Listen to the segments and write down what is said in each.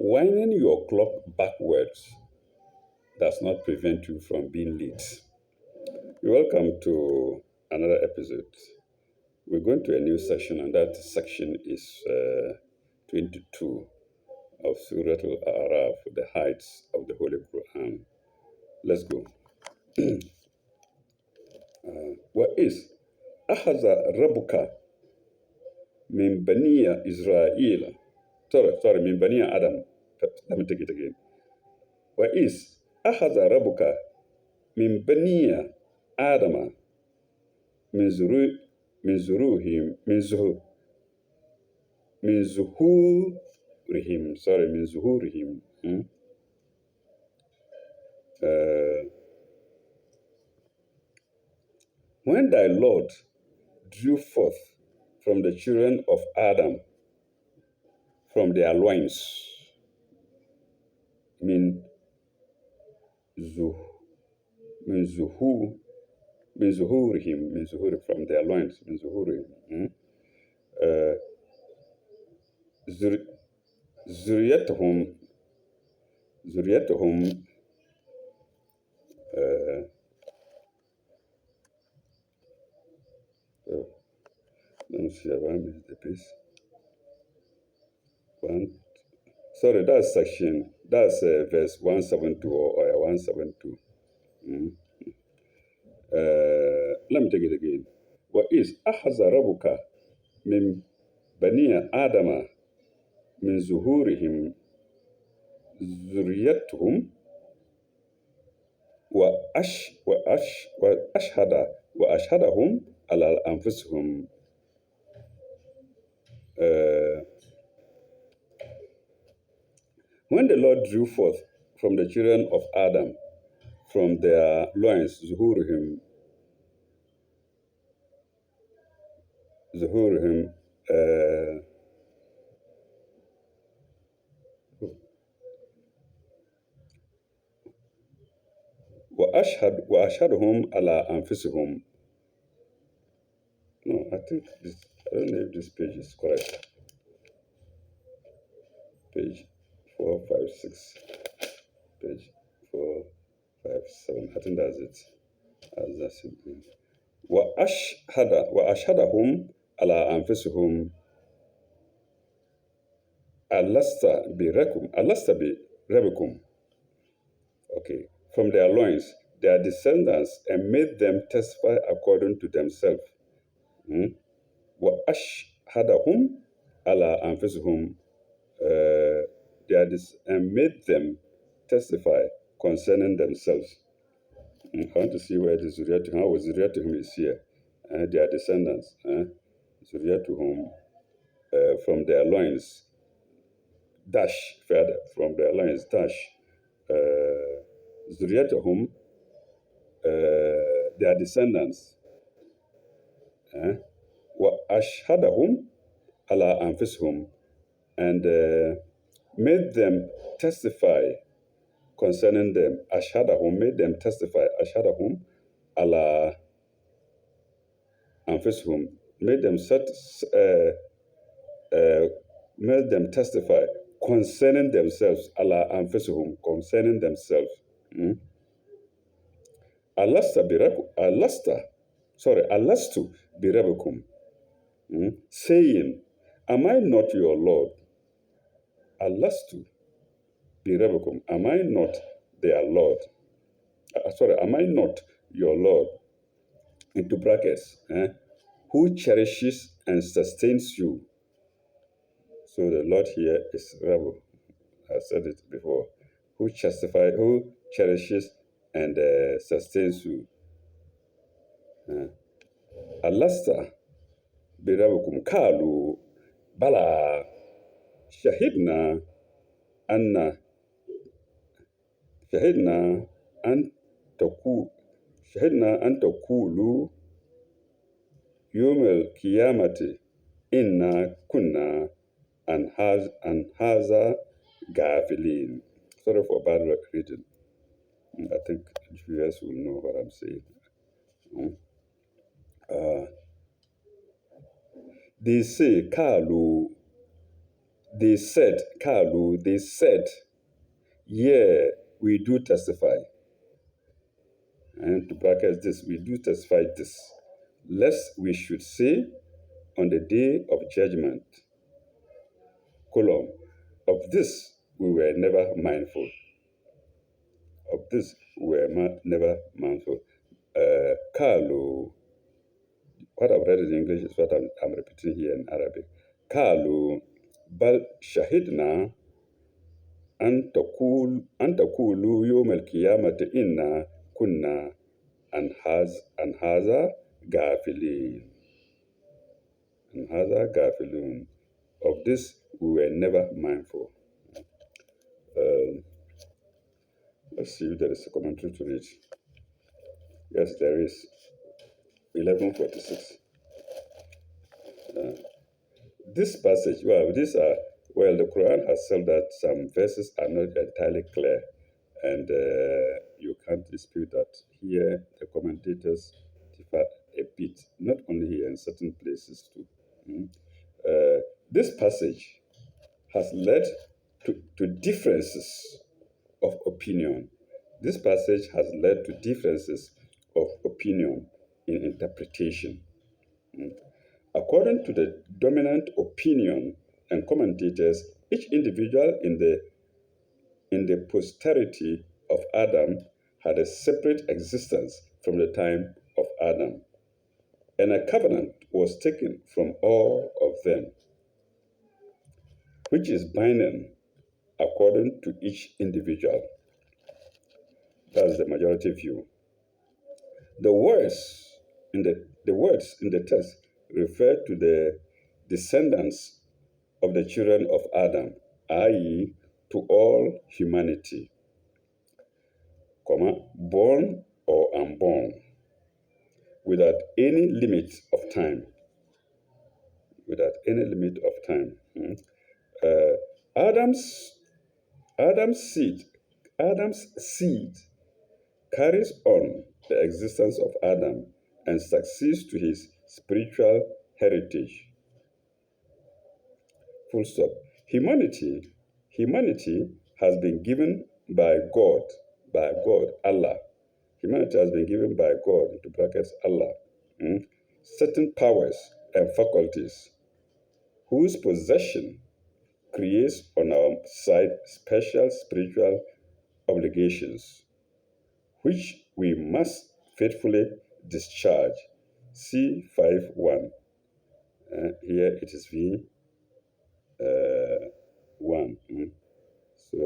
Winding your clock backwards does not prevent you from being late. Welcome to another episode. We're going to a new section, and that section is 22 of Surah Al-Araf, the heights of the Holy Quran. Let's go. وإذ أخذ ربك من بني إسرائيل sorry من بني آدم. Let me take it again. وإذ أخذ ربك من بني آدم من زرو من زروهم من زهو من زهورهم sorry من زهورهم when thy Lord drew forth from the children of Adam from their loins min zuh min zuhu min zuhurihim from their loins min zuhurihim zuriyatuhum let me see, I missed the piece. Sorry, that's section, that's verse 172 or 172. Let me take it again. وَإِذْ أَخَذَ رَبُّكَ مِنْ بَنِي آدَمَ مِنْ ظُهُورِهِمْ ذُرِّيَّتَهُمْ وَأَشْهَدَهُمْ على أنفسهم. When the Lord drew forth from the children of Adam from their loins, ظهورهم وأشهدهم على أنفسهم. No, I don't know if this page is correct. Page 456. Page 457. I think that's it. That's it. وأشهدهم على أنفسهم ألست بربكم. Okay. From their loins, their descendants, and made them testify according to themselves. وأشهدهم على أنفسهم and made them testify concerning themselves. I want to see where the Zuriyatuhum, how Zuriyatuhum is here. Their descendants, Zuriyatuhum, from their loins, dash, further, from their loins, dash, Zuriyatuhum, their descendants, وأشهدهم على أنفسهم, and made them testify concerning them. Ashhadahum, made them testify. Ashhadahum ala anfusihum, made them testify concerning themselves. Ala anfusihum, concerning themselves. Alastu birabukum, saying, am I not your Lord? Alastu birabukum, am I not their Lord? Am I not your Lord? Into brackets, who cherishes and sustains you. So the Lord here is Rabu. I said it before. Who cherishes and sustains you. Alasta birabukum kalu bala shahidna an takulu yawmal qiyamati inna kunna an haza gafilin. Sorry for bad reading. I think viewers will know what I'm saying. They say, Kalu, They said, Kalu, they said, yeah, we do testify. And to bracket this, we do testify this, lest we should say on the day of judgment, column, of this we were never mindful. Of this we were never mindful. Kalu, what I've read in English is what I'm repeating here in Arabic. Kalu, bal shahidna an takulu yawm al-qiyamati inna kunna an haza gafilin. An haza gafilun. Of this we were never mindful. Let's see if there is a commentary to it. Yes, there is. 1146. This passage, the Quran has said that some verses are not entirely clear, and you can't dispute that. Here, the commentators differ a bit, not only here, in certain places too. This passage has led to differences of opinion. This passage has led to differences of opinion in interpretation. According to the dominant opinion and commentators, each individual in the posterity of Adam had a separate existence from the time of Adam, and a covenant was taken from all of them, which is binding according to each individual. That's the majority view. The words in the text refer to the descendants of the children of Adam, i.e., to all humanity, born or unborn, without any limit of time. Without any limit of time. Adam's seed carries on the existence of Adam and succeeds to his spiritual heritage. Full stop. Humanity has been given by God, Allah. Humanity has been given by God, into brackets, Allah, certain powers and faculties whose possession creates on our side special spiritual obligations, which we must faithfully discharge. C 5:1. Here it is V 1. So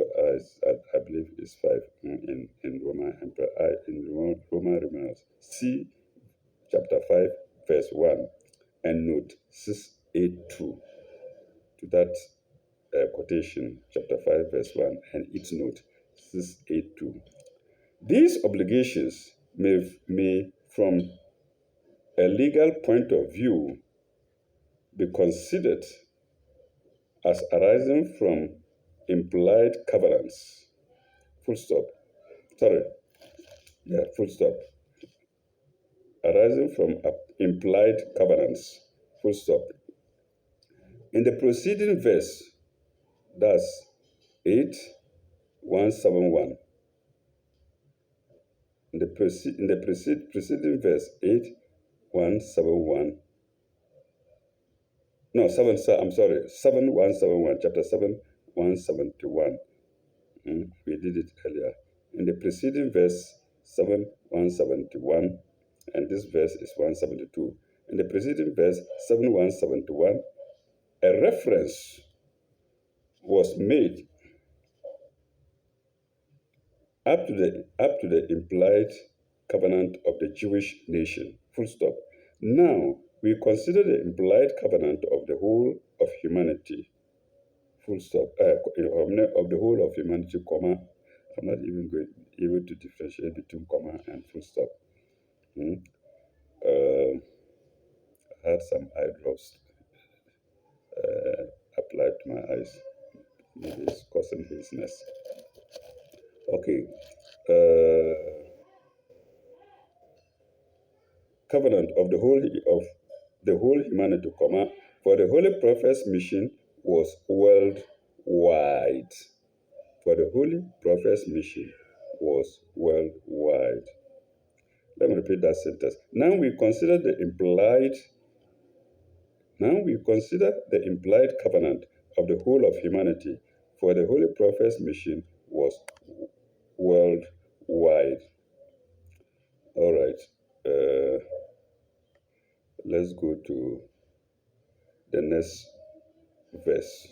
I believe it's 5 in Roman in Roman numerals. C chapter 5 verse 1 and note 682 to that quotation, chapter 5 verse 1 and its note 682. These obligations may from a legal point of view be considered as arising from implied covenants. Full stop. Full stop. Arising from implied covenants. Full stop. In the preceding verse, that's 8:171. In the preceding verse, 8:171. No, 7:171, chapter 7:171. We did it earlier. In the preceding verse, 7:171, and this verse is 172. In the preceding verse, 7:171, a reference was made up to the implied covenant of the Jewish nation. Full stop. Now, we consider the implied covenant of the whole of humanity. Full stop. Of the whole of humanity, comma. I'm not even able to differentiate between comma and full stop. I had some eye drops applied to my eyes. Maybe it's causing haziness. Okay. Covenant of the whole humanity, comma, for the Holy Prophet's mission was worldwide. For the Holy Prophet's mission was worldwide. Let me repeat that sentence. Now we consider the implied covenant of the whole of humanity, for the Holy Prophet's mission was worldwide. All right. Let's go to the next verse.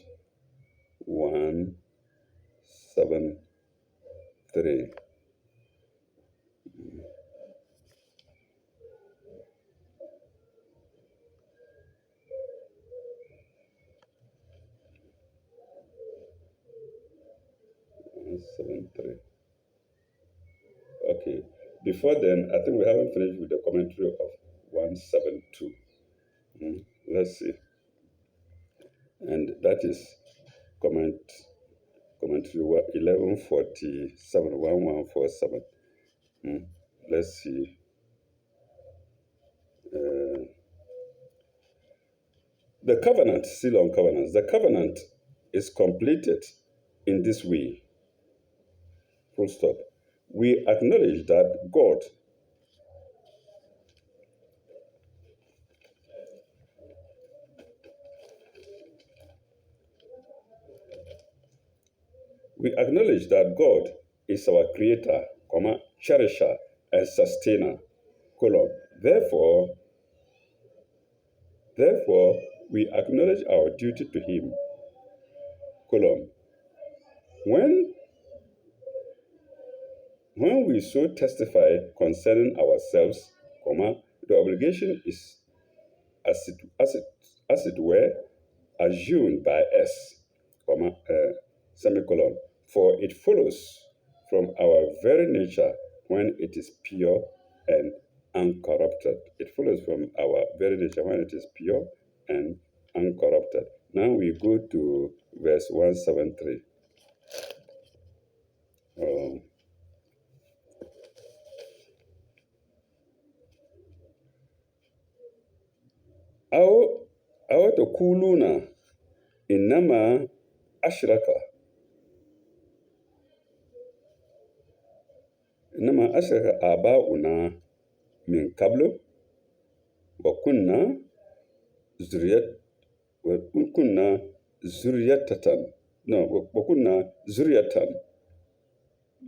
173. Okay. Before then, I think we haven't finished with the commentary of 172. Let's see. And that is commentary 1147. Let's see. The covenant, still on covenants, the covenant is completed in this way. Full stop. We acknowledge that God is our creator, cherisher, and sustainer. Therefore, we acknowledge our duty to him. When we so testify concerning ourselves, the obligation is, as it were, assumed by us, semicolon, for it follows from our very nature when it is pure and uncorrupted. It follows from our very nature when it is pure and uncorrupted. Now we go to verse 173. أو تقولون إنما أشرك آباؤنا من قبل وكنا ذرية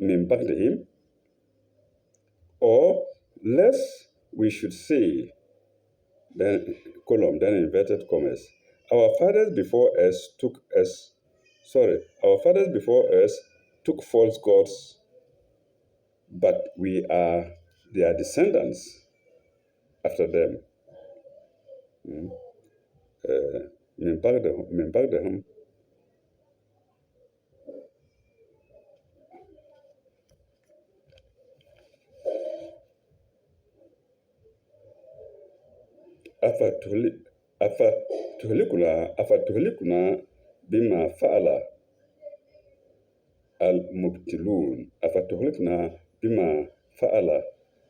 من بعدهم, or lest we should say, then inverted commas, our fathers before us took false gods, but we are their descendants after them. من بعدهم أفتهلكنا بما فعل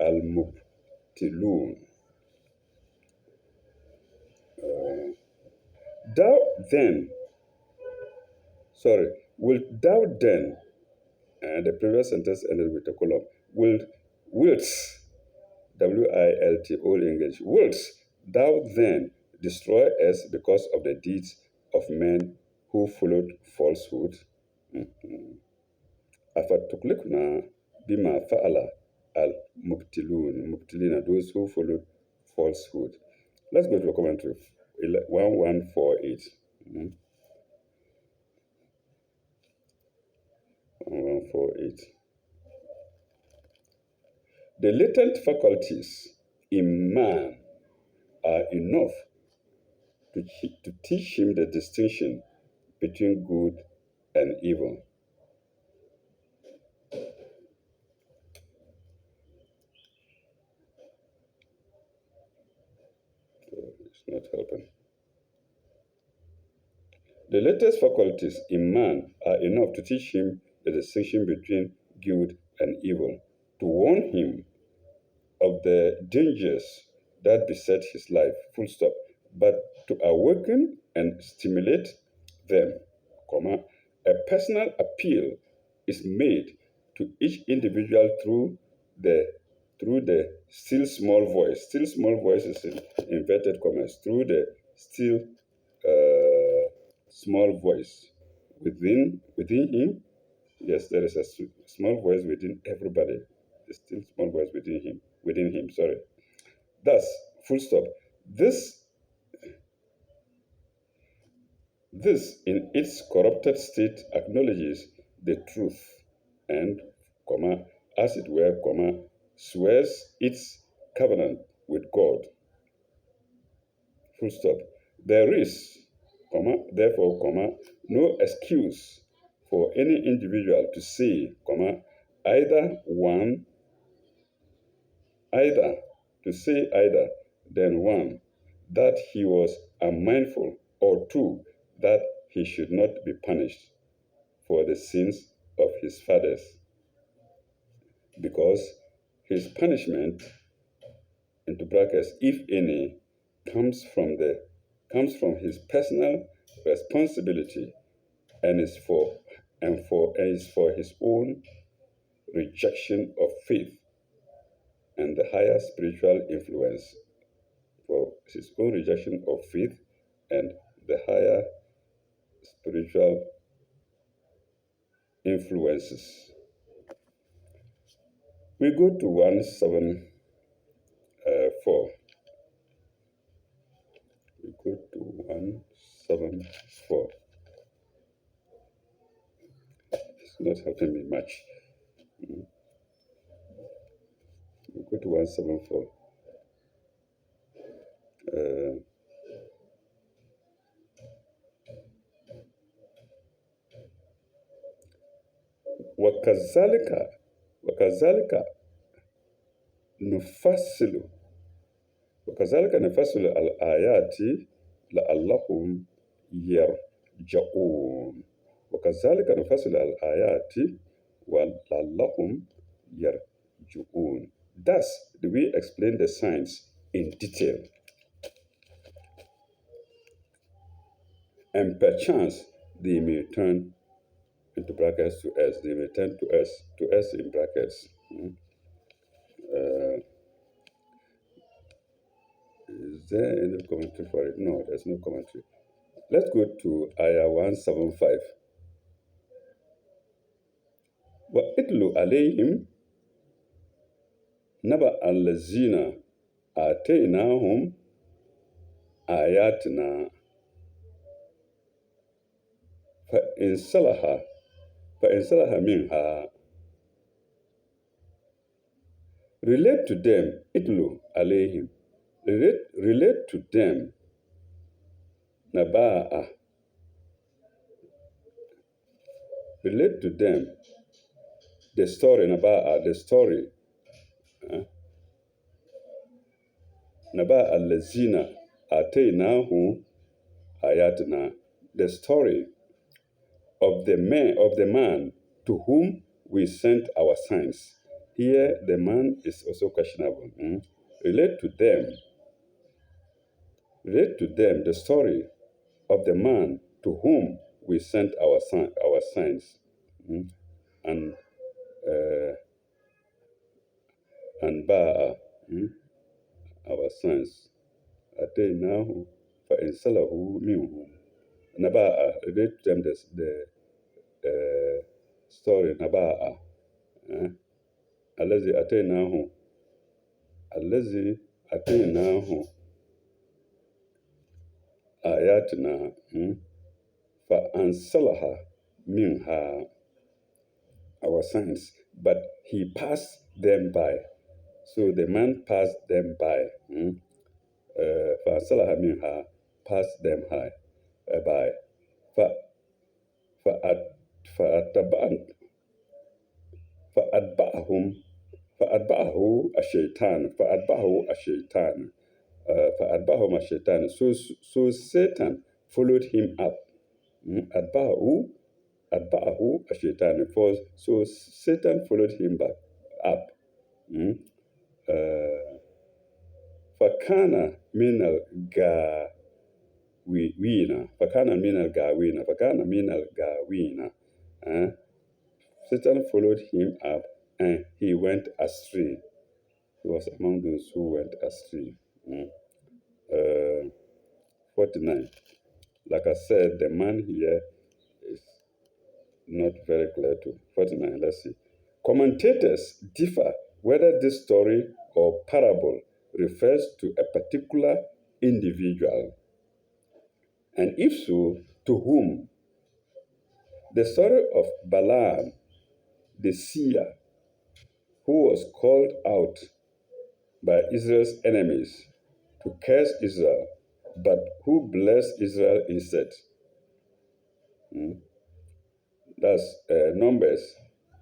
المبتلون. Wilt thou then, and the previous sentence ended with a colon, wilt, wilt Old English, wilt thou then destroy us because of the deeds of men who followed falsehood? أفتهلكنا بما فعل المبتلين, those who followed falsehood. Let's go to the commentary. 1148. 1148. The latent faculties in man are enough to teach him the distinction between good and evil. It's not helping. The latest faculties in man are enough to teach him the distinction between good and evil, to warn him of the dangers that beset his life, full stop, but to awaken and stimulate them, a personal appeal is made to each individual through the still small voice. Still small voice is in inverted commas. Through the still small voice within him. Yes, there is a small voice within everybody. A still small voice within him. Within him. Sorry. Thus, full stop. This, in its corrupted state, acknowledges the truth and, as it were, swears its covenant with God. Full stop. There is, therefore, no excuse for any individual to say, either one, either, to say either, then one, that he was unmindful, or two, that he should not be punished for the sins of his fathers, because his punishment, into brackets, if any, comes from his personal responsibility and is for his own rejection of faith and the higher spiritual influence, for his own rejection of faith and the higher spiritual influences. We go to 174. We go to 174. It's not helping me much. We go to 174. وكذلك نفصل الآيات لعلهم يرجعون. وكذلك نفصل الآيات ولعلهم يرجعون. Thus do we explain the signs in detail, and perchance they may turn into brackets to us. They may turn to us in brackets. Is there any commentary for it? No, there's no commentary. Let's go to Ayah 175. وَإِتْلُ عَلَيْهِمْ نَبَأَ الَّذِينَ آتَيْنَاهُمْ آيَاتِنَا فَإِنْ صَلَحَ مِنْهَا. Relate to them, إِتْلُ عَلَيْهِمْ. Relate to them, Naba'a. Relate to them the story, Naba'a, the story. Naba'a allazina ataynahu ayatina, the story of the man to whom we sent our signs. Here, the man is also questionable. Relate to them the story of the man to whom we sent our signs. And ba'a, our signs. Ataynahu fa'insalahu minhu. Naba'a, relate to them the story, Naba'a. Allazi ataynahu ayatina fa'ansalaha minha, our signs, but he passed them by. So the man passed them by. Fa'ansalaha minha, passed them by. فأتبعه الشيطان. So Satan followed him up. أتبعه الشيطان. So Satan followed him back up. فكان من وينا فكان من الغاوين فكان من الغاوين. Uh, Satan followed him up and he went astray. He was among those who went astray. Mm. 49. Like I said, the man here is not very clear too. 49, let's see. Commentators differ whether this story or parable refers to a particular individual, and if so, to whom. The story of Balaam, the seer, who was called out by Israel's enemies to curse Israel, but who blessed Israel instead. Mm. That's Numbers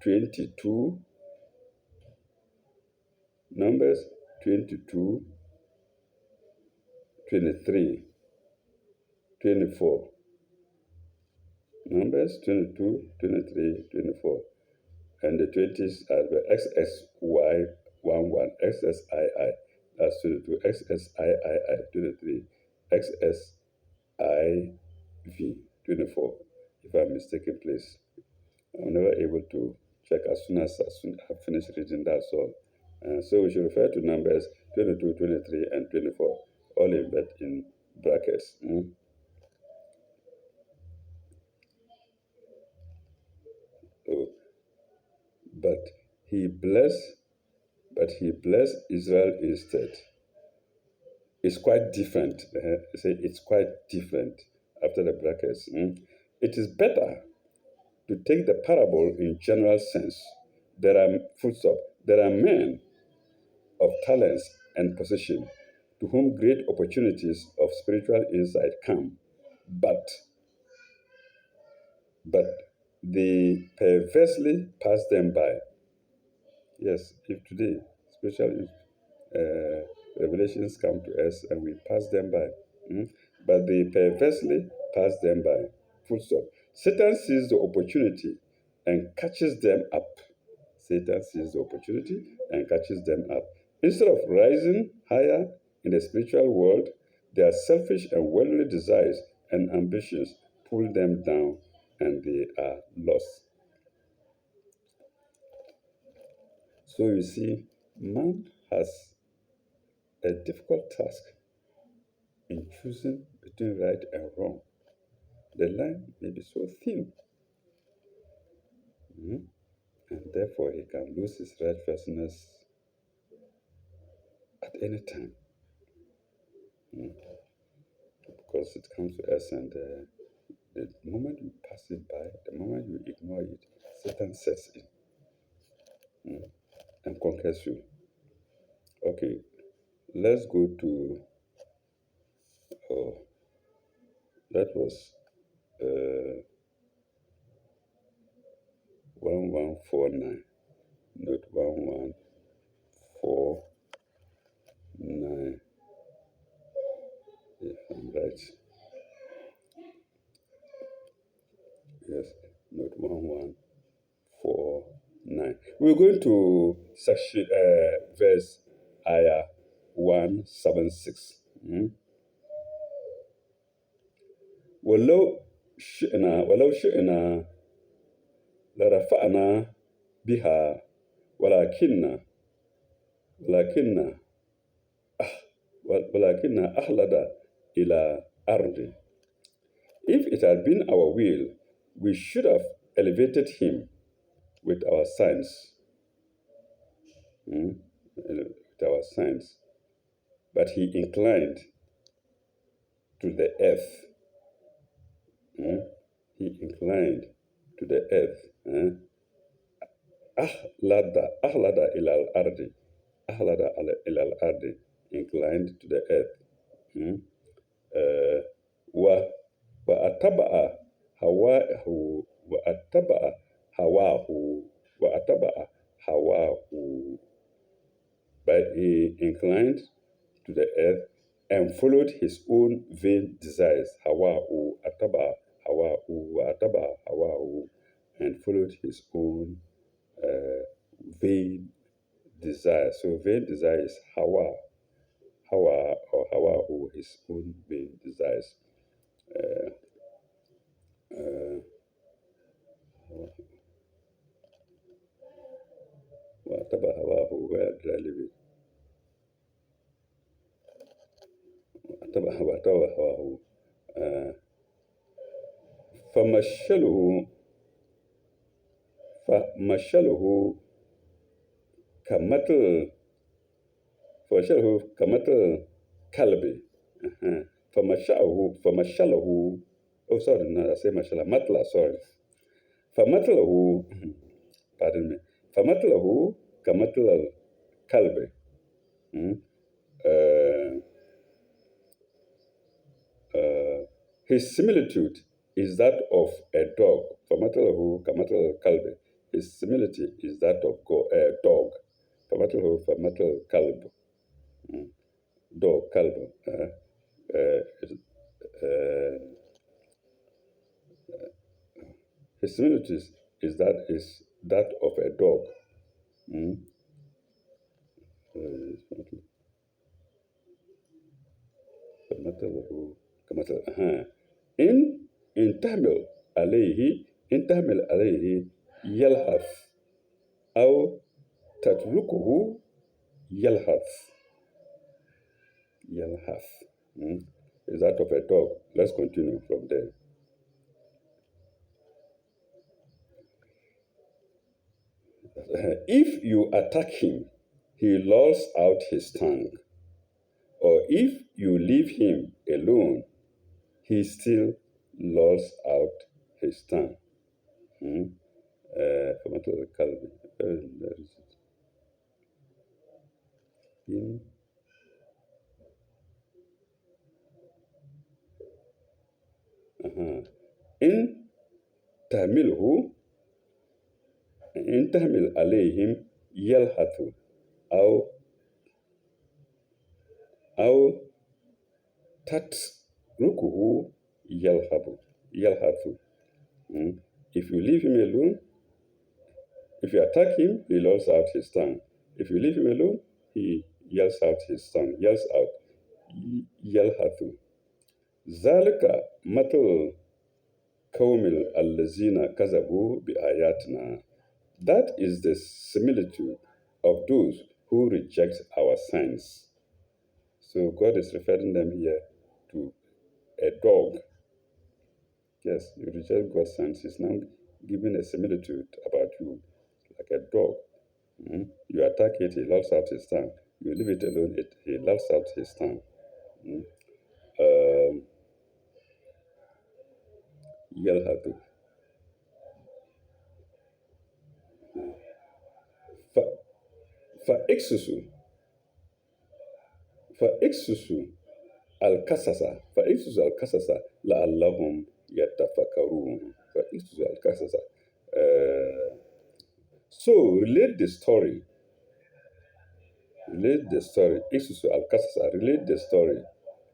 22, Numbers 22, 23, 24. Numbers 22, 23, 24. And the 20s are the XSY11, XSII, that's 22, XSIII, 23, XSIV, 24. If I'm mistaken, please. I'm never able to check as soon as I finish reading, that's all. So we should refer to Numbers 22, 23, and 24, all in brackets. Mm? Oh, but he blessed Israel instead. It's quite different. Say it's quite different after the brackets. Mm? It is better to take the parable in general sense. There are full stop. There are men of talents and position to whom great opportunities of spiritual insight come, but they perversely pass them by. Yes, if today spiritual revelations come to us and we pass them by, but they perversely pass them by. Full stop. Satan sees the opportunity and catches them up. Satan sees the opportunity and catches them up. Instead of rising higher in the spiritual world, their selfish and worldly desires and ambitions pull them down and they are lost. So you see, man has a difficult task in choosing between right and wrong. The line may be so thin, and therefore he can lose his righteousness at any time, because it comes to us, and the moment you pass it by, the moment you ignore it, Satan sets in and conquers you. Okay, let's go to, that was 1149, not 1149, if I'm right. Yes, not 1149. We're going to section, verse ayah 176. ولو شئنا لرفعنا بها ولكن ولكن ولكن أخلد إلى أرض. If it had been our will, we should have elevated him with our signs. With our signs. But he inclined to the earth. He inclined to the earth. Ahlada ilal ardi. Ahlada ilal ardi. Inclined to the earth. وأتبع هواه وأتبع هواه وأتبع هواه. But he inclined to the earth and followed his own vain desires. Hawa'u ataba hawa'u ataba hawa'u, and followed his own vain desire. So vain desire is hawa or hawa'u, his own vain desires. Uh, uh, Whatever hawahu, where did I leave it? Whatever hawahu. Uh, فمثله فمثله كمثل فمثله كمثل كلب. فمثله oh sorry no I say مثله مثل sorry فمثله pardon me فمثله كمثل الكلب. Uh, His similitude is that of a dog. فمثله كمثل الكلب. His similitude is that of a dog. فمثله فمثل الكلب. Dog, كلب. Uh, his similitude is that of a dog. فمثله كمثل إن إن تحمل عليه يلهث أو تتركه يلهث. يلهث is that of a dog. Let's continue from there. If you attack him, he lolls out his tongue. Or if you leave him alone, he still lolls out his tongue. فمثل الكلب. In إن تهمله إن تهمل عليهم يلهث أو تتركه يلهث. If you leave him alone, if you attack him, he lolls out his tongue. If you leave him alone, he yells out his tongue, yells out يلهث. ذلك مثل قوم الذين كذبوا بآياتنا. That is the similitude of those who reject our signs. So God is referring them here to a dog. Yes, you reject God's signs. He's now giving a similitude about you, like a dog. You attack it, he lolls out his tongue. You leave it alone, he lolls out his tongue. يلهث. فاقسسوا فاقسسوا القصص لعلهم يتفكرون. فاقسسوا القصص. So relate the story. اقسسوا القصص. Relate the story.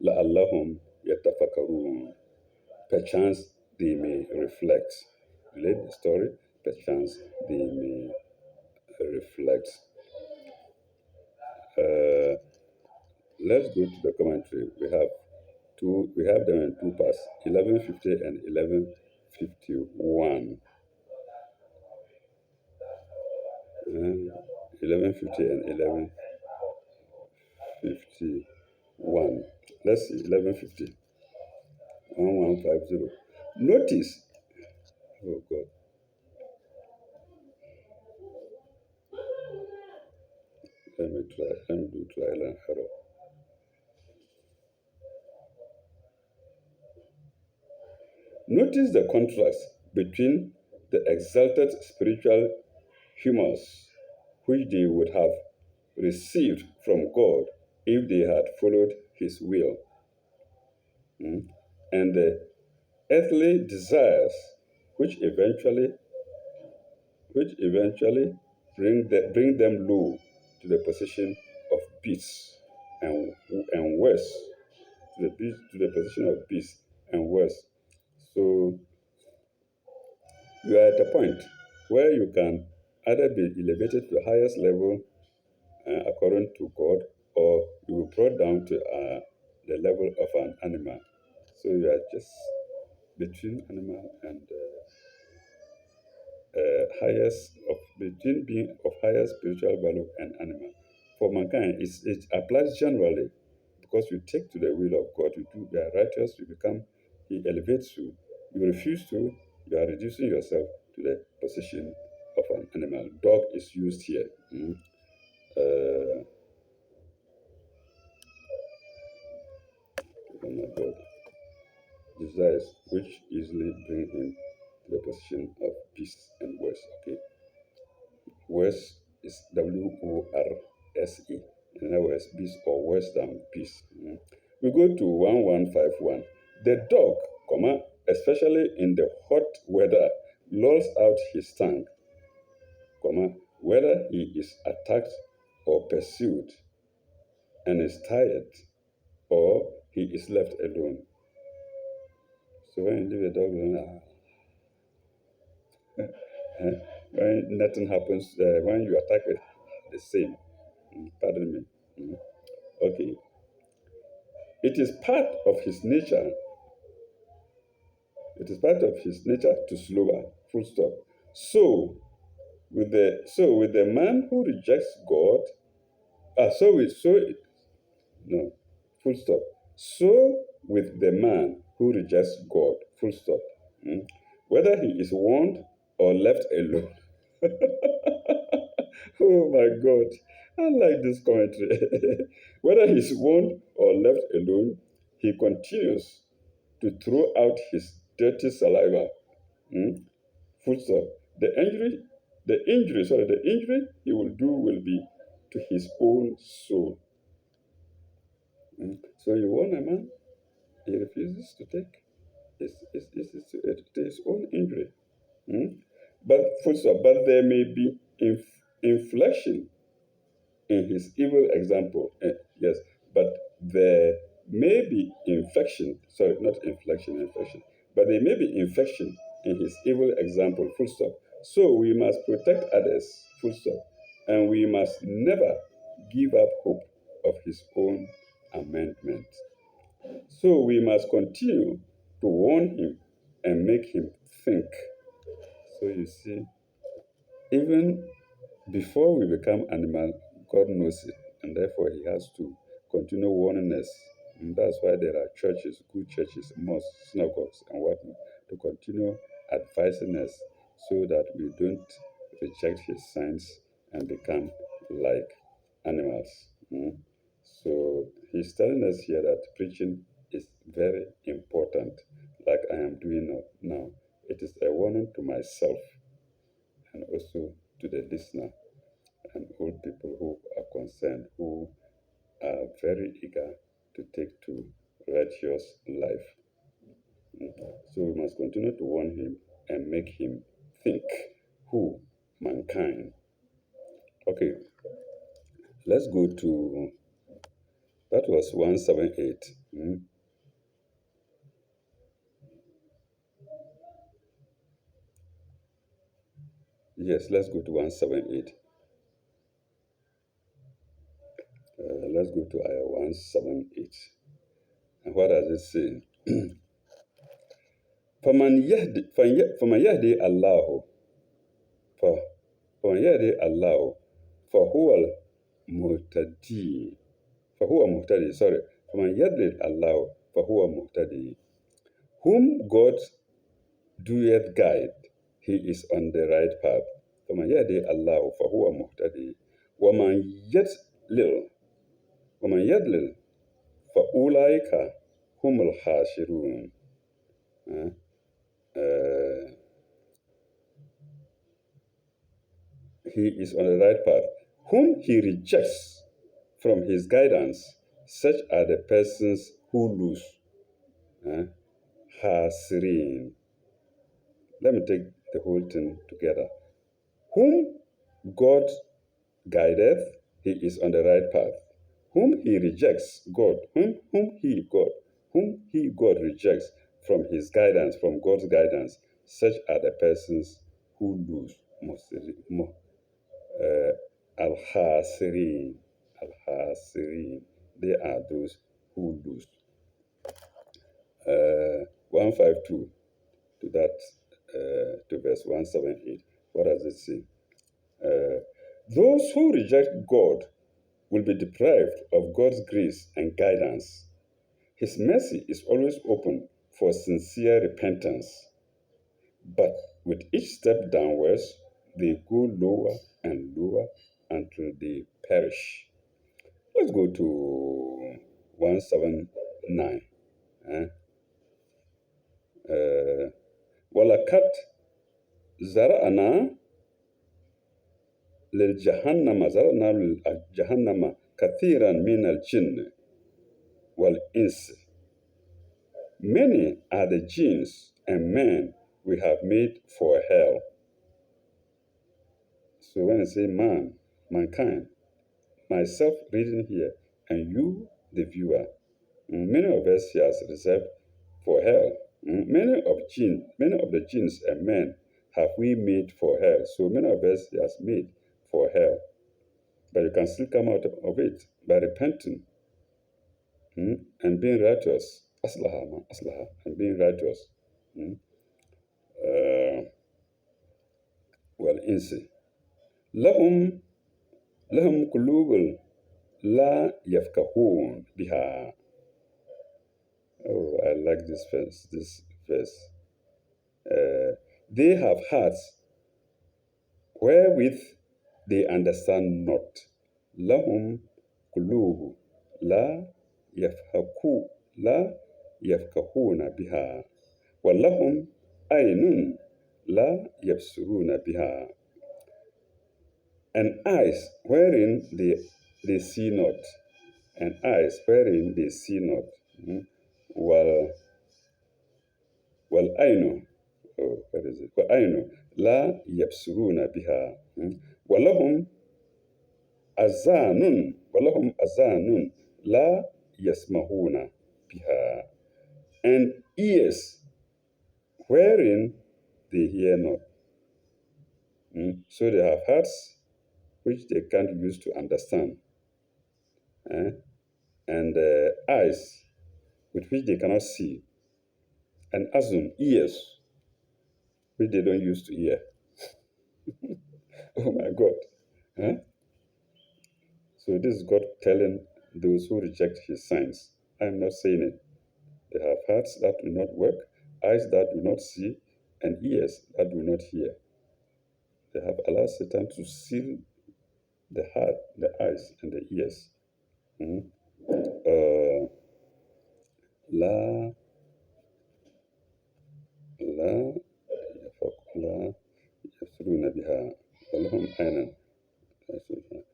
لعلهم يتفكرون. Perchance they may reflect. Relate the story. Perchance they may reflect. Let's go to the commentary. We have them in two parts, 1150 and 1151. 1150 and 1151. Let's see, 1150. 1150. Notice, oh God. Let me do trial and error. Notice the contrast between the exalted spiritual humors which they would have received from God if they had followed His will, and the earthly desires which eventually bring them low to the position of beasts and worse to the position of beasts and worse. So you are at a point where you can either be elevated to the highest level according to God, or you will be brought down to the level of an animal. So you are just between animal and highest of between being of higher spiritual value and animal. For mankind, it applies generally because you take to the will of God, you are righteous, you become, He elevates you. You refuse to, you are reducing yourself to the position of an animal. Dog is used here. Uh, oh my God. Desires which easily bring him to the position of peace and worse. Okay. Worse is WORSE. In other words, peace or worse than peace. We go to 1151. The dog, especially in the hot weather, lolls out his tongue, whether he is attacked or pursued and is tired or he is left alone. So when you leave the dog alone, when nothing happens, when you attack it, the same. Pardon me. Okay. It is part of his nature. It is part of his nature to slower. Full stop. So with the man who rejects God, no, full stop. So with the man who rejects God, full stop. Whether he is warned or left alone. Oh my God, I like this commentary. Whether he's warned or left alone, he continues to throw out his dirty saliva. Full stop. The injury he will do will be to his own soul. So you warn a man, he refuses to take. It's his own injury. But full stop. But there may be inflection in his evil example. Yes, but there may be infection. Sorry, not inflection, infection. But there may be infection in his evil example. Full stop. So we must protect others. Full stop. And we must never give up hope of his own amendment. So we must continue to warn him and make him think. So you see, even before we become animal, God knows it, and therefore He has to continue warning us. And that's why there are churches, good churches, mosques, synagogues, and whatnot, to continue advising us so that we don't reject His signs and become like animals. So He's telling us here that preaching is very important, like I am doing now. It is a warning to myself and also to the listener and all people who are concerned, who are very eager to take to righteous life. So we must continue to warn him and make him think. Who? Mankind. Okay, let's go to, that was 178. Yes, let's go to 178. Let's go to ayah 178. And what does it say? فَمَنْ يَهْدِي اللَّهُ فمن يهدي الله فهو المهتدي فهو مهتدي sorry فمن يضلل الله فهو مهتدي. Whom God doeth guide, he is on the right path. فمن يهدي الله فهو مهتدي ومن يضلل فأولئك هم الخاسرون. He is on the right path. Whom he rejects from his guidance, such are the persons who lose. Hasirin. Let me take the whole thing together. Whom God guideth, he is on the right path. Whom he rejects, whom he God rejects from his guidance, from God's guidance, such are the persons who lose. Al-Hasirin. Al-Hasirin. They are those who lose. 152 to that, to verse 178. What does it say? Those who reject God will be deprived of God's grace and guidance. His mercy is always open for sincere repentance. But with each step downwards, they go lower and lower until they perish. Let's go to 179. ولقد زرعنا لجهنم كثيرا من الجن والإنس. Many are the jinns and men we have made for hell. So when I say man, mankind, myself reading here, and you, the viewer, many of us he has reserved for hell. Many of the jinns and men have we made for hell. So many of us he has made for hell. But you can still come out of it by repenting and being righteous. Aslaha, and being righteous. والإنس لهم قلوب لا يفقهون بها. Oh, I like this verse. They have hearts wherewith they understand not. لهم قلوب لا يفقهون بها ولهم عين لا يبصرون بها, and eyes wherein they see not, and eyes wherein they see not. والعين, what is it? والعين لا يبصرون بها ولهم أذان لا يسمعون بها, and ears wherein they hear not. So they have hearts which they can't use to understand, and eyes with which they cannot see, and azun, ears which they don't use to hear. Oh my God. So this is God telling those who reject his signs. I'm not saying it. They have hearts that do not work, eyes that do not see, and ears that do not hear. They have allowed Satan to seal the heart, the eyes, and the ears. لا يبصرون بها ولهم عين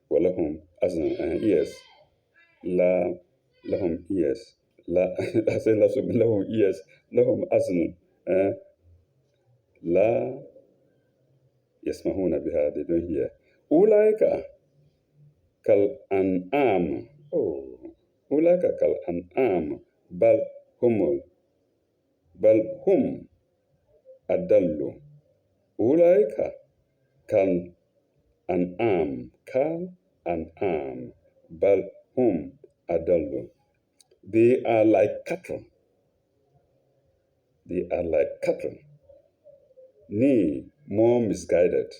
ولهم أذن, and ears. لهم ears. I say لهم ears. لهم أذن. لا يسمعون بها, they don't hear. أولئك كالأنعام. أولئك كالأنعام بل هم أضل. أولئك كالأنعام بل هم أضل. They are like cattle. Nay, more misguided.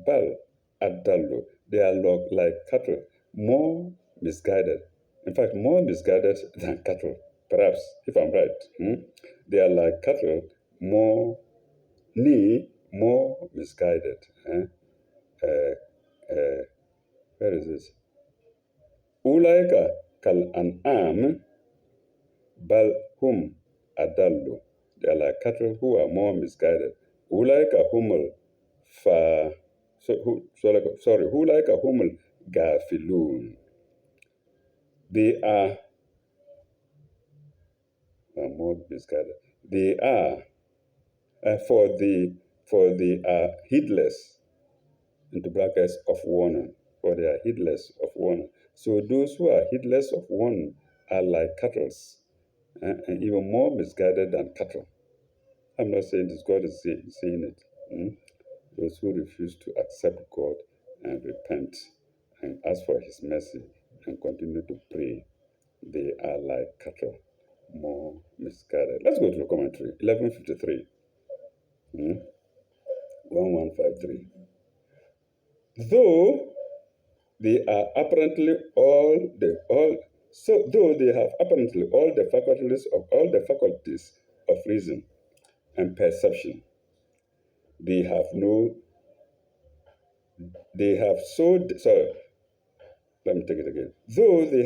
Bal adallo. They are like cattle, more misguided. In fact, more misguided than cattle, perhaps, if I'm right. They are like cattle, more misguided. Where is this? Ulaika kal an'am bal hum adallu. They are like cattle who are more misguided. Ulaika humul Hulaika humul gafilun. They are more misguided. They are for they are heedless, into brackets, of warning. For they are heedless of warning. So those who are heedless of warning are like cattle, and even more misguided than cattle. I'm not saying this, God is saying it. Those who refuse to accept God and repent and ask for his mercy and continue to pray, they are like cattle, more misguided. Let's go to the commentary. 1153. 1153. Though they are apparently though they have apparently all the faculties of reason and perception, they have no they have so sorry, let me take it again. Though they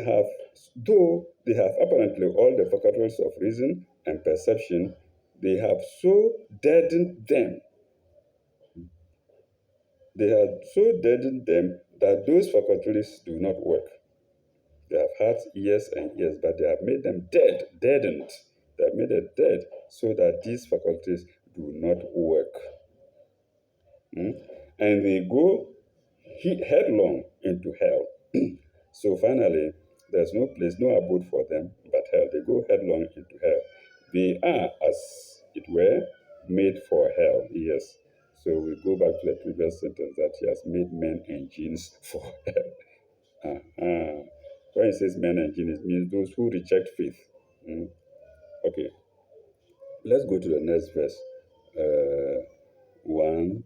have apparently all the faculties of reason and perception, they have so deadened them. They have so deadened them that those faculties do not work. They have hearts, ears, and ears, but they have made them deadened. They have made them dead so that these faculties do not work. And they go headlong into hell. So finally, there's no place, no abode for them but hell. They go headlong into hell. They are, as it were, made for hell. Yes. So we go back to the previous sentence that he has made men and jinns for hell. When it says men and jinns, it means those who reject faith. Okay. Let's go to the next verse. 1.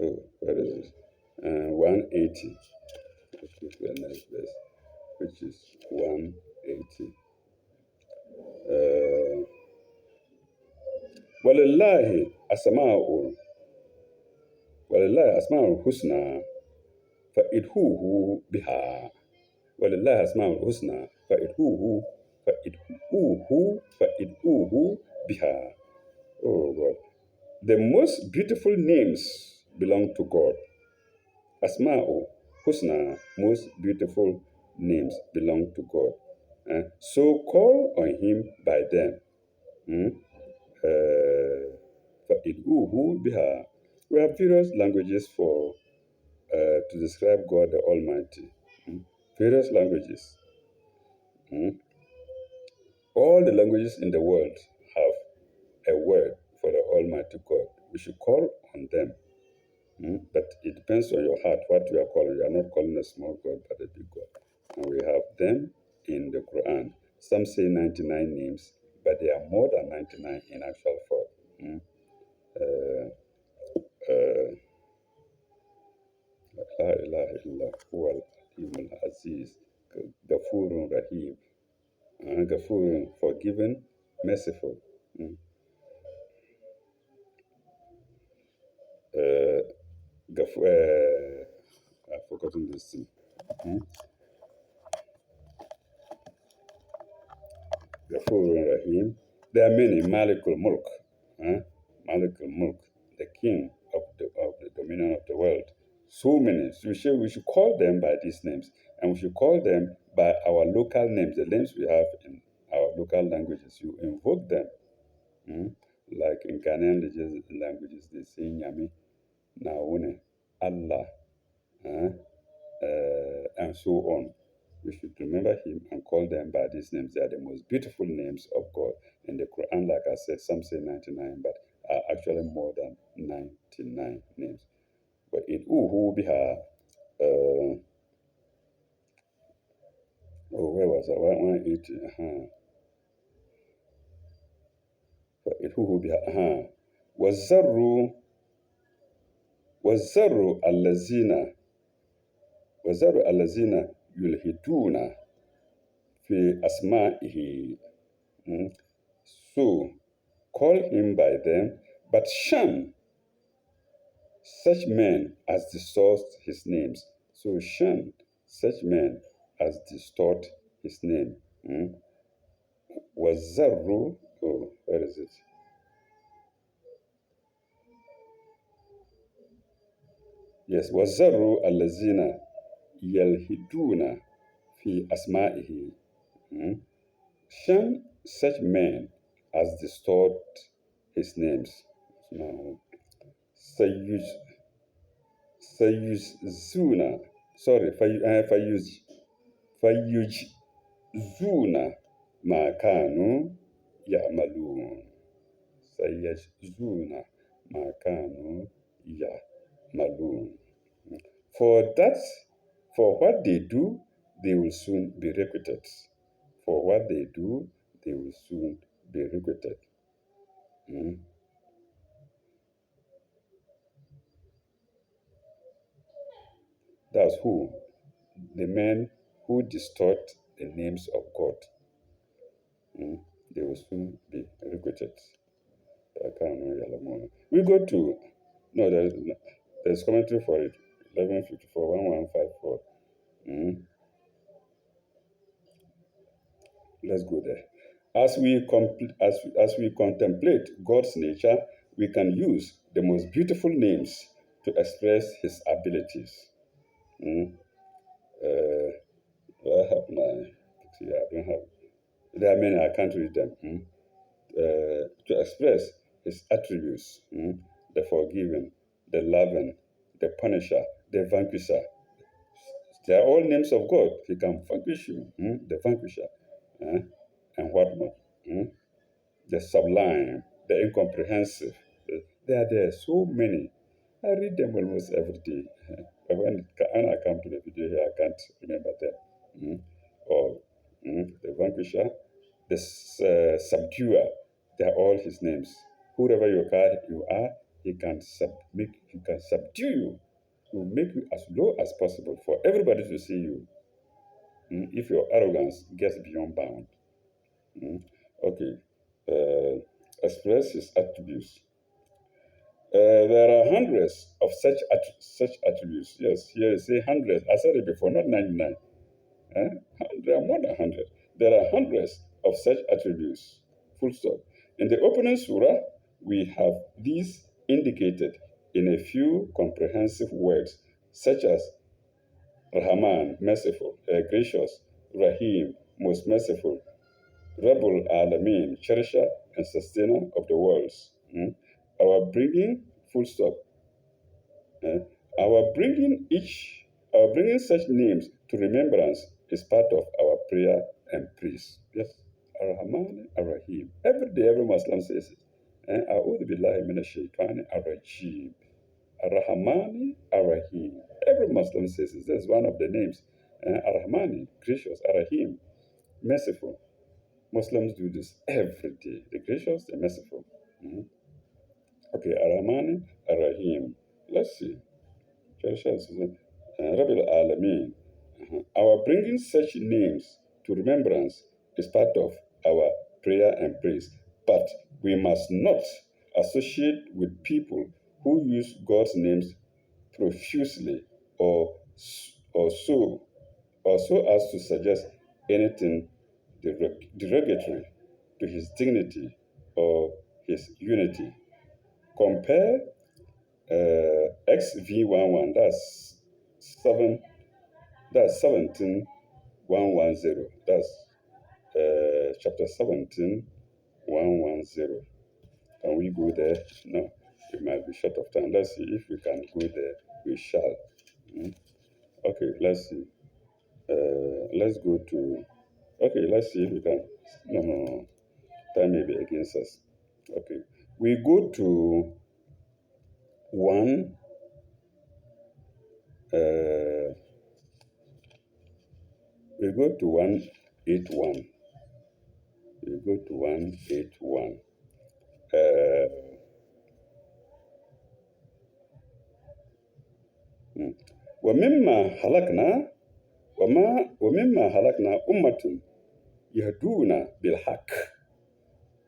Oh, where is it? 180. Let's go to the next verse, which is 180. ولله أسماء ولله أسماء الحسنى فادعوه بها ولله أسماء الحسنى فادعوه بها. Oh God. The most beautiful names belong to God. Asma'u Husna, most beautiful names belong to God. So call on Him by them. biha. We have various languages to describe God the Almighty. Various languages. All the languages in the world have a word for the Almighty God. We should call on them. But it depends on your heart what you are calling. You are not calling a small God, but a big God. And we have them in the Quran. Some say 99 names, but there are more than 99 in actual fact. La ilaha illa huwa al-Hakim al-Aziz, Ghafurun Rahim, Ghafurun, forgiven, merciful. I've forgotten this thing. Ghafurun Rahim. There are many. Malikul Mulk. Malikul Mulk, the king of the dominion of the world. So many. So we should call them by these names. And we should call them by our local names, the names we have in our local languages. You invoke them. Like in Ghanaian languages, they say Nyami, Naone, Allah, and so on. We should remember him and call them by these names. They are the most beautiful names of God. In the Quran, like I said, some say 99, but are actually more than 99 names. But in biha, where was I? 180. But in biha, وَالزَّرُّ الَّذِينَ يُلْحِدُونَ في أسمائه. So call him by them, but shun such men as distort his names. So shun such men as distort his name. وَالزَّرُّ where is it? Yes, وَالزَّرُّ الَّذِينَ يَلْحِدُونَ في أسمائه. Shun such men as distort his names. Now, فيجزون ما كانوا يعملون. فيجزون ما كانوا يعملون. For what they do, they will soon be requited. For what they do, they will soon be requited. Mm. That's who? The men who distort the names of God. Mm. They will soon be requited. I can't remember the more. We go to, no, there's commentary for it. 1154, 1154. Mm. Let's go there. As we contemplate God's nature, we can use the most beautiful names to express His abilities. Mm. Do I have my? See, I don't have. There are many. I can't read them. Mm. To express His attributes: the forgiving, the loving, the punisher, the vanquisher. They are all names of God. He can vanquish you, the vanquisher, eh, and what not. Mm. The sublime, the incomprehensive. There are there so many. I read them almost every day. But when I come to the video here, I can't remember them. Mm. Or the vanquisher, the subduer. They are all his names. Whoever you are, he can subdue you. He will make you as low as possible for everybody to see you. If your arrogance gets beyond bound. Mm. Okay. Express his attributes. There are hundreds of such attributes. Yes, here you say hundreds. I said it before, not 99. Eh? There are more than 100. There are hundreds of such attributes. Full stop. In the opening surah, we have these indicated in a few comprehensive words, such as Rahman, merciful, gracious, Rahim, most merciful, Rabbul Alameen, cherisher and sustainer of the worlds. Our bringing, full stop, eh, our bringing each, our bringing such names to remembrance is part of our prayer and praise. Yes, Ar-Rahman, Ar-Rahim. Every day, every Muslim says it. A'udhu billahi minash shaitani ar-rajim. Ar-Rahmani, Ar-Rahim. Every Muslim says it. That's one of the names. Ar-Rahmani, gracious, Ar-Rahim, merciful. Muslims do this every day. The gracious, the merciful. Mhm. Okay, Ar-Rahman, Ar-Rahim. Let's see. Rabbil Alameen. Our bringing such names to remembrance is part of our prayer and praise. But we must not associate with people who use God's names profusely or, or so or so as to suggest anything derogatory to his dignity or his unity. Compare XV11, that's 17110. That's chapter 17110. Can we go there? No, we might be short of time. Let's see if we can go there. We shall. Okay, let's see. Let's go to. Okay, let's see if we can. No. Time may be against us. Okay, we go to one. We go to 181. We go to 181. ومما خلقنا ومما خلقنا أمة يهدون بالحق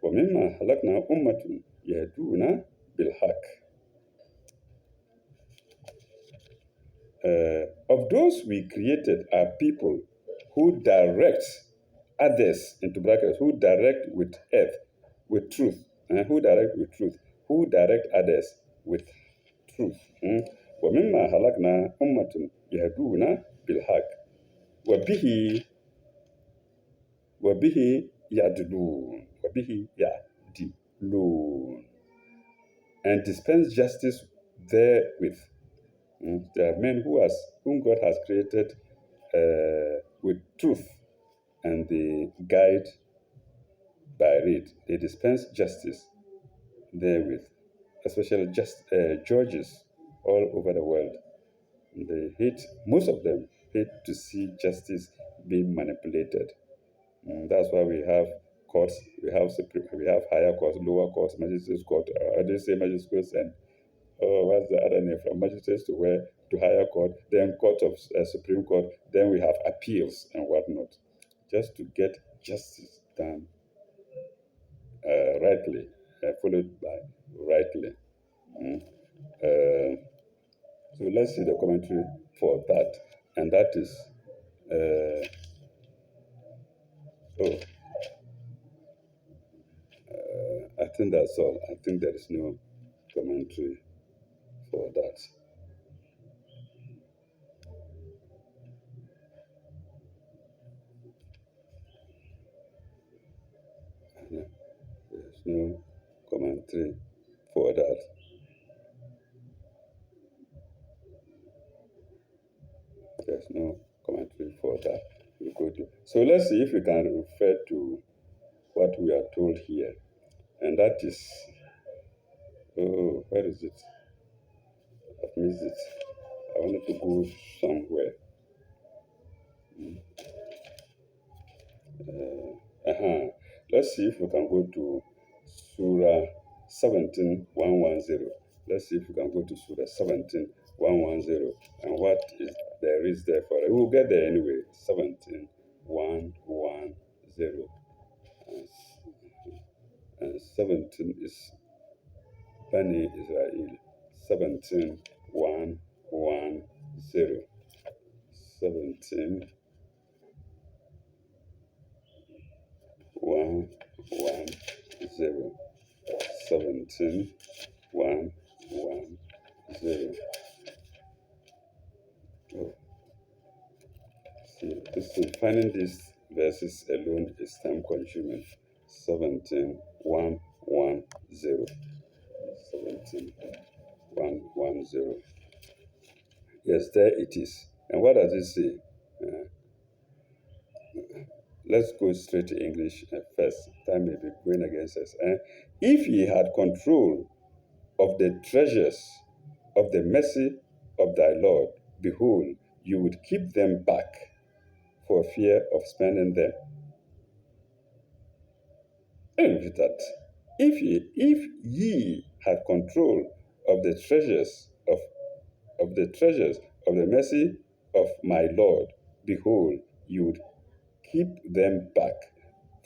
ومما خلقنا أمة يهدون بالحق. Of those we created are people who direct others, into brackets, who direct with truth, who direct others with truth. ومما خلقنا أمة يهدون بالحق وبه يعدلون and dispense justice therewith. There are men whom God has created with truth, and they guide by it. They dispense justice therewith, especially judges all over the world. They hate, most of them hate to see justice being manipulated. That's why we have courts, we have higher courts, lower courts, magistrates court. I didn't say magistrates and what's the other name, from magistrates to where to higher court, then court of Supreme Court, then we have appeals and whatnot, just to get justice done rightly, followed by rightly. Mm. Uh, so let's see the commentary for that, and that is, uh, oh, I think that's all. I think there is no commentary for that. Yeah, there's no commentary for that. There's no commentary for that. We go to. So let's see if we can refer to what we are told here, and that is, oh, where is it? I've missed it. I wanted to go somewhere. Uh-huh. Let's see if we can go to Surah 17:110. Let's see if we can go to Surah 17:110 and what is there is there for it. We'll get there anyway. 17:110. And 17 is Bani Israel. 17:110. 17:110. 17:110. Oh, see, finding these verses alone is time consuming. 17:110. 17:110. Yes, there it is. And what does it say? Uh, let's go straight to English first. Time may be going against us. If ye had control of the treasures of the mercy of thy Lord, behold, you would keep them back for fear of spending them. And repeat that. If ye had control of the treasures of the treasures of the mercy of my Lord, behold, you would keep them back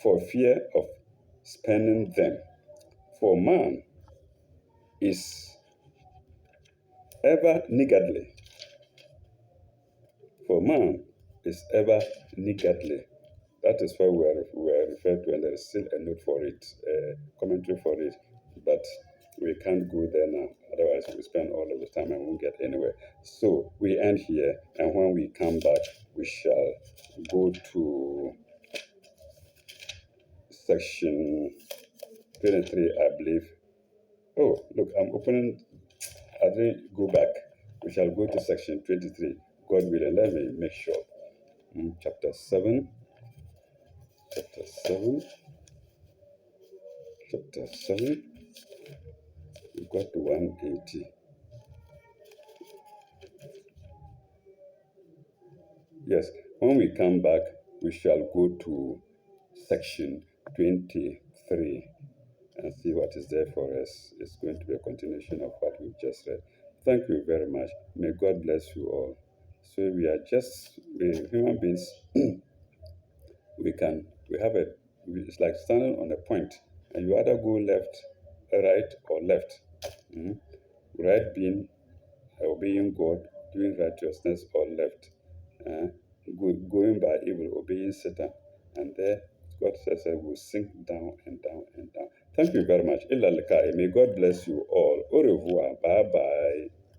for fear of spending them. For man is ever niggardly. For man is ever niggardly. That is why we are referred to, and there is still a note for it, commentary for it, but we can't go there now. Otherwise, we spend all of the time and won't get anywhere. So we end here, and when we come back, we shall go to section 23, I believe. Oh, look, I'm opening. I didn't go back. We shall go to section 23. God willing, let me make sure. Chapter 7. Chapter 7. Chapter 7. We got to 180. Yes, when we come back, we shall go to section 23 and see what is there for us. It's going to be a continuation of what we've just read. Thank you very much. May God bless you all. So we are just human beings. It's like standing on a point, and you either go left, right, or left. Right being obeying God, doing righteousness, or left, going by evil, obeying Satan. And there, God says, I will sink down and down and down. Thank you very much. Illa likai. May God bless you all. Au revoir. Bye bye.